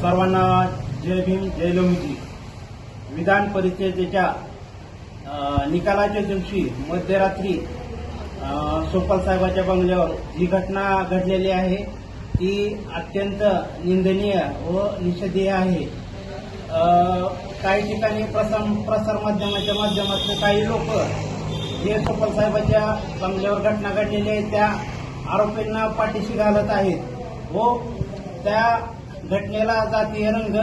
सर्वांना जय भीम जय लोमजी. विधान परिषदेच्या निकालाच्या दिवशी मध्यरात्री सोपल साहेबांच्या बंगल्यावर जी घटना घडलेली आहे ती अत्यंत निंदनीय व निषेधीय आहे. काही ठिकाणी प्रसार माध्यमाच्या माध्यमातून काही लोक जे सोपल साहेबांच्या बंगल्यावर घटना घडलेली आहे त्या आरोपींना पाठीशी घालत आहेत व त्या घटनेला जातीय रंग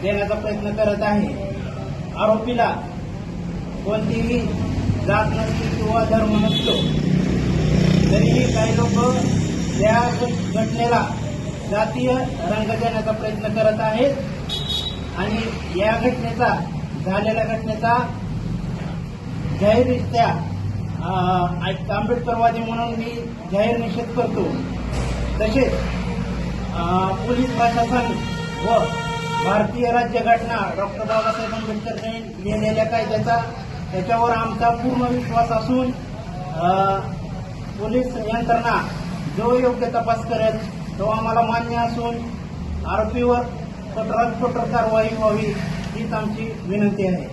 देण्याचा प्रयत्न करत आहे. आरोपीला कोणतीही जात नसते किंवा धर्म नसतो, तरीही काही लोक त्या घटनेला जातीय रंग देण्याचा प्रयत्न करत आहेत आणि या घटनेचा झालेल्या घटनेचा जाहीररित्या आंबेडकरवादी म्हणून मी जाहीर निषेध करतो. तसेच पोलीस प्रशासन व भारतीय राज्यघटना डॉक्टर बाबासाहेब आंबेडकरांनी लिहिलेल्या कायद्याचा त्याच्यावर आमचा पूर्ण विश्वास असून पोलीस यंत्रणा जो योग्य तपास करेल तो आम्हाला मान्य असून आरोपीवर कठोरात कठोर कारवाई व्हावी हीच आमची विनंती आहे.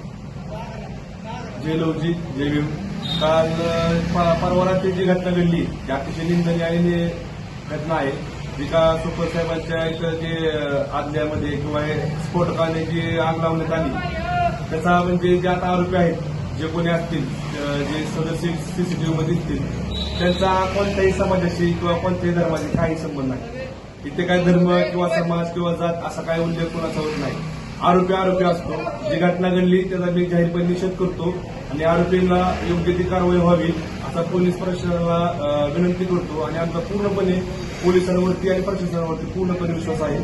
जय लोकजी जय भीम. काल परवा रात्री जी घटना घडली ती अतिशय निंदनीय आणि घटना आहे. जी का सोपल साहेबांच्या इथं जे आदल्यामध्ये किंवा स्फोटकाने जी आग लावण्यात आली त्याचा म्हणजे जे आता आरोपी आहेत जे कोणी असतील जे सदस्य सीसीटीव्ही मध्ये दिसतील त्यांचा कोणत्याही समाजाशी किंवा कोणत्याही धर्माशी काही संबंध नाही. इथे काही धर्म किंवा समाज किंवा जात असा काही उल्लेख कोणाचा होत नाही. आरोपी असतो. जी घटना घडली त्याचा मी जाहीरपणे निषेध करतो आणि आरोपींना योग्य ती कारवाई व्हावी असा पोलीस प्रशासनाला विनंती करतो आणि आमचा पूर्णपणे पोलिसांवरती आणि प्रशासनावरती पूर्णपणे विश्वास आहे.